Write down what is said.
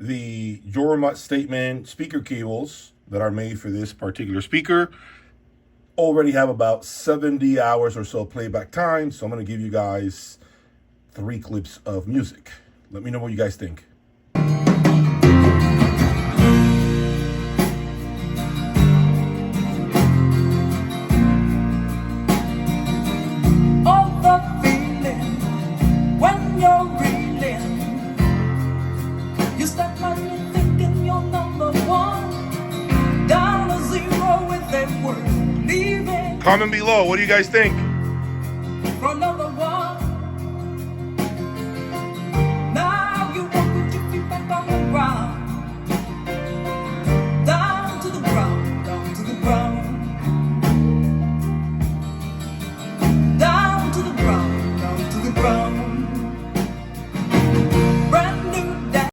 the Jormutt Statement speaker cables that are made for this particular speaker already have about 70 hours or so playback time. So I'm going to give you guys 3 clips of music. Let me know what you guys think. Comment below. What do you guys think?